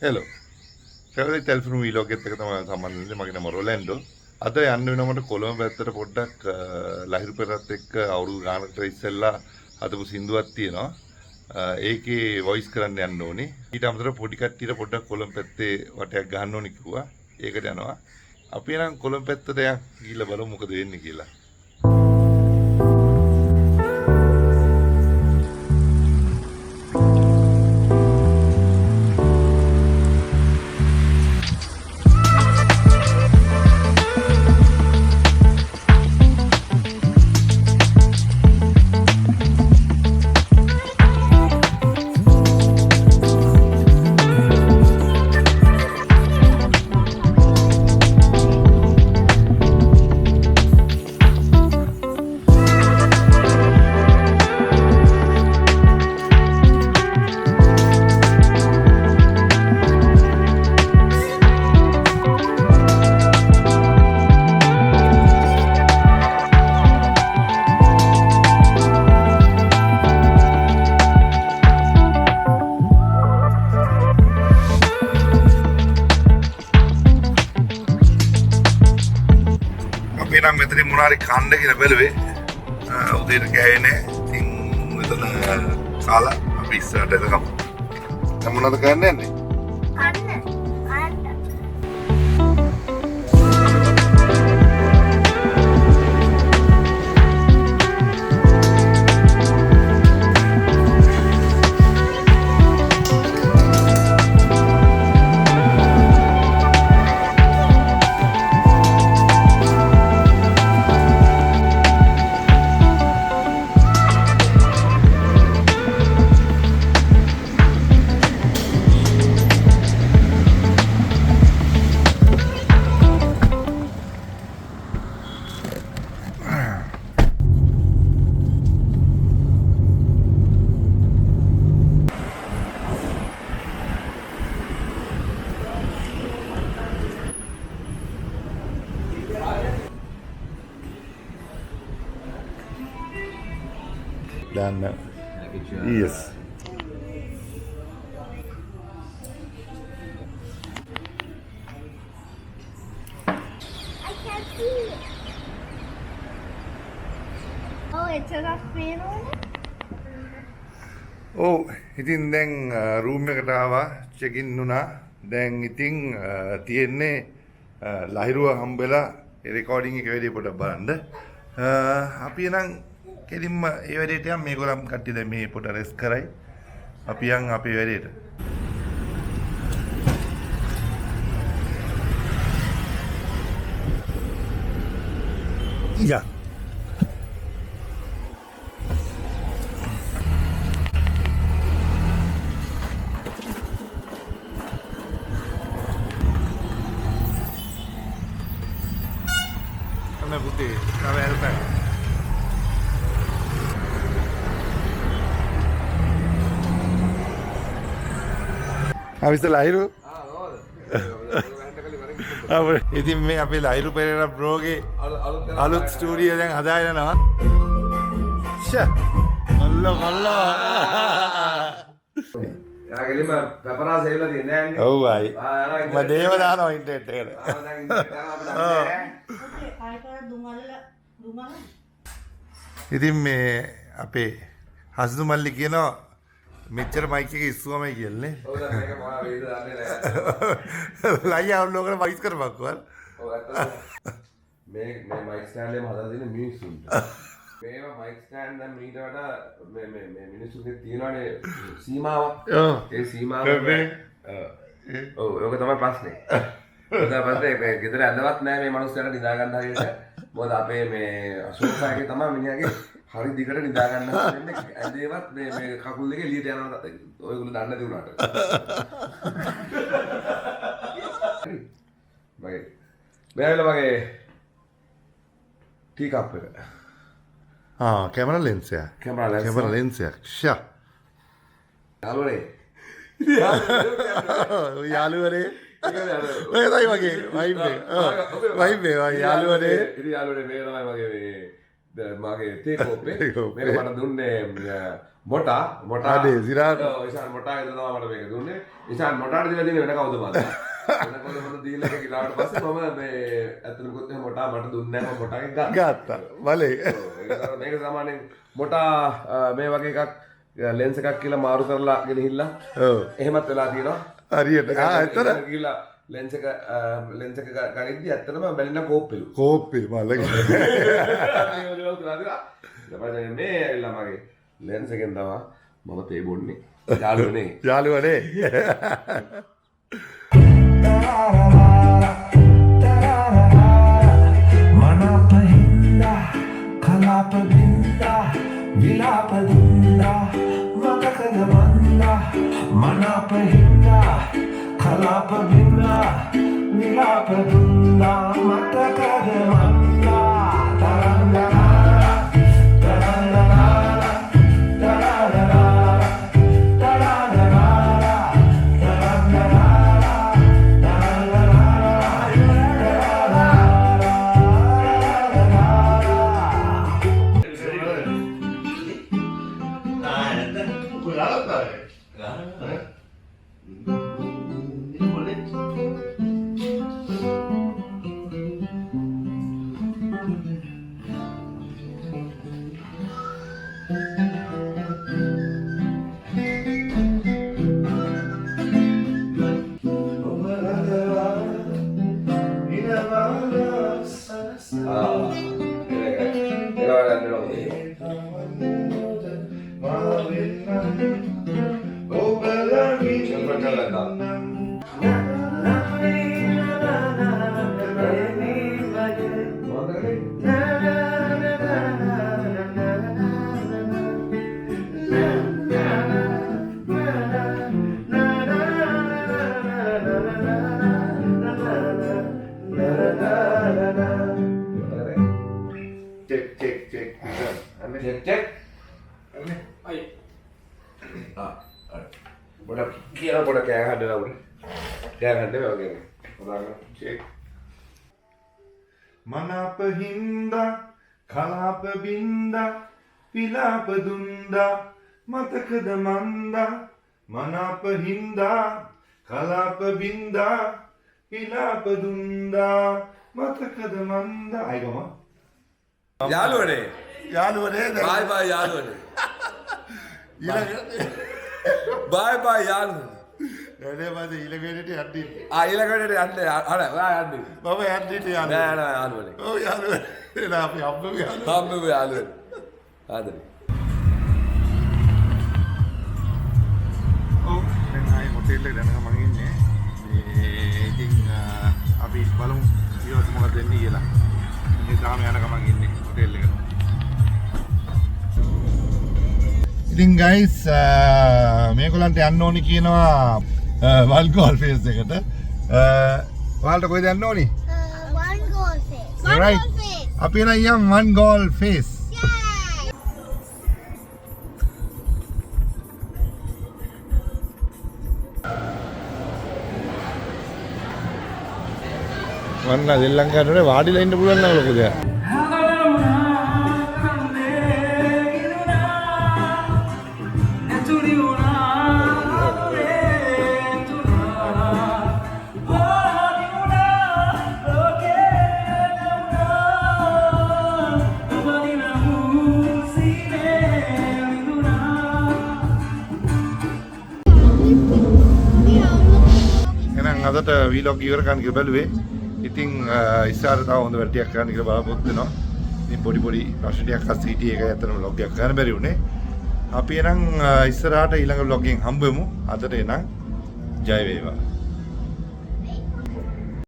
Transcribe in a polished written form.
Hello. Travel telephone vlog එකත් තමයි සම්බන්ධ වෙන්නේ. මගේ නම රොලැන්ඩෝ. අද යන්න වෙනවා මට කොළඹ පැත්තට පොඩ්ඩක් ලහිරු පෙරත් එක්ක අවුරුදු ගානකට ඉස්සෙල්ලා හදපු සින්දුවක් තියෙනවා. ඒකේ වොයිස් කරන්න යන්න ඕනේ. ඊට අමතරව පොඩි කට්ටියට පොඩ්ඩක් කොළඹ පැත්තේ වටයක් ගහන්න ඕනේ කිව්වා. ඒකට යනවා. අපි නම් කොළඹ පැත්තට ගිහිල්ලා බලමු මොකද වෙන්නේ කියලා. නම් මෙතන මොනාරි කන්න කියලා බැලුවේ උදේට කෑවේ ඉතින් මෙතන කාලා අපි ඉස්සරහට එතකම් දැන් මොනවද කරන්න යන්නේ Dan yes. I can see it. Oh, it's a fan on it? ඔව් ඉතින් දැන් රූම් එකට ආවා චෙක් ඉන් වුණා දැන් ඉතින් තියෙන්නේ ලහිරුව හම්බෙලා රෙකෝඩින් එක වැඩි පොඩක් බලන්න අපි නම් කෙලින්ම ඒ වැඩේට යම් මේගොල්ලන් කට්ටිය දැන් මේ පොඩ රෙස් කරයි අපි යන් අපේ වැඩේට යා Kami putih, kami helper. Habis lahiru? ඉතින් මේ අපේ ලහිරු පෙරේරා බ්‍රෝගේ අලුත් ස්ටුඩියෝ දැන් හදාගෙන යනවා. ෂා. මල්ලෝ. යා ගෙලිම පපරාස එවලා තියන්නේ නැහැ නේ. ඔව් අය. මම දේව දානවා ඉන්ටර්නෙට් එකට. ඉතින් මේ අපේ හස්දු මල්ලි කියනවා මෙච්චර මයික් එක ඉස්සුවමයි කියන්නේ. ඔව් දැන් මේක මොනවා වේද දන්නේ නැහැ. ලයියා අවුලෝකට වයිස් කරපක්වල්. ඔව් ඇත්තටම මේ මයික් ස්ටෑන්ඩ් එකම හදලා තියෙන මිනිස්සුන්ට. මේවා මයික් ස්ටෑන්ඩ් දැන් මීට වඩා මේ මිනිස්සුන්ගේ තියෙනවානේ සීමාවක්. ඔව්. ඒ සීමාව ඔව් ඒක තමයි ප්‍රශ්නේ. ඒක පස්සේ මේ ගෙදර ඇඳවත් නැහැ මේ මිනිස්සුන්ට නිදා ගන්න හරියට. මොකද අපේ මේ අශෝකයාගේ තමයි මිනිහාගේ හරි දිගට නිදා ගන්න හදන්නේ ඇඳේවත් මේ කකුල් දෙක එළියට යනවා ඔයගොල්ලෝ දන්නේ නැති උනාට. මගේ මගේ ටී කප් එක. කැමරා ලෙන්ස් එක. කැමරා ලෙන්ස් එක. ෂා. යාළුවනේ. යාළුවනේ. ඔය තමයි මගේ වයිබ් එක. වයිබ් එක යාළුවනේ. ඉතින් යාළුවනේ මේ තමයි මගේ මේ මගේ තේ කෝප්පේ මේක මට දුන්නේ මොටා අනේ සිරාට ඉෂාන් මොටා ඉදලා තමයි මට මේක දුන්නේ. ඉෂාන් මොටාට දීලා තියෙන්නේ වෙන කවුද මන්ද? වෙන කවුද මට දීලා එක කිලාවට පස්සේ මම මේ ඇත්තටම කිව්වොත් එහෙනම් මොටා මට දුන්නේ නැහැ මම මොටාගෙන් ගත්තා බලේ මේක සාමාන්‍යයෙන් මොටා මේ වගේ එකක් ලෙන්ස් එකක් කියලා මාරු කරලා ගෙනහිල්ලා ඔව් එහෙමත් වෙලා තියෙනවා. හරියට ඇත්තට කියලා ලෙන්ස් එක ගනිද්දි ඇත්තටම බැලින්න කෝප්පෙලු. කෝප්පේ මල්ලගේ මේ ඇවිල්ලා මගේ ලෙන්ස් එකෙන් තමයි මම තේ බොන්නේ. යාළුවනේ. යාළුවනේ මනපහින්දා කලාපබින්දා විලාපදුන්දා මතකද වන්දා මනපහින්දා කලාපබින්දා විලාපදුන්දා මතකද වන්දා තරංගනාලා තරංගනාලා තරංගනාලා තරංගනාලා මනපහින්දා කලාපබින්දා විලාපදුන්දා මතකද මන්දා මනපහින්දා කලාපබින්දා විලාපදුන්දා මතකද මන්දා අයිගම යාළුවනේ. යාළුවනේ බයි බයි යාළුවනේ. බයි බයි යාළුවනේ. නෑ මද ඊළඟට යන්නේ ඊළඟට යන්න අර ඔයා යන්නේ. මම යන්නේ යන්නේ නෑ නෑ යාළුවනේ. ඔව් යාළුවනේ එලා අපි හම්බෙමු හම්බෙමු යාළුවනේ. ආදරේ. ඔව් දැන් ආයේ හොටෙල් එක දැනගම මම ඉන්නේ මේ ඉතින් අපි බලමු ඊට මොකද වෙන්නේ කියලා මේ තාම යන ගමන් ඉන්නේ හොටෙල් එකට ඉතින් ගයිස් මේගොල්ලන්ට යන්න ඕනි කියනවා වල් ගෝල් ෆේස් එකට ඔයාලට කොහෙද යන්න ඕනි One goal face. right අපි එන යම් one goal face වන්න දෙල්ලංකාරේ වාඩිලා ඉන්න පුළුවන් නම් ලොකු දෙයක්. එහෙනම් අදට වීලොග් ඉවර කරන්න කියලා බැලුවේ. ඉතින් ඉස්සරහට තව හොඳ වැඩ ටිකක් කරන්න කියලා බලාපොරොත්තු වෙනවා. ඉතින් පොඩි රෂ ටිකක් අස්සේ හිටියේ ඒක ඇත්තටම vlog එකක් කරන්න බැරි වුණේ. අපි එහෙනම් ඉස්සරහට ඊළඟ vlog එකෙන් හම්බෙමු. අදට එහෙනම් ජය වේවා.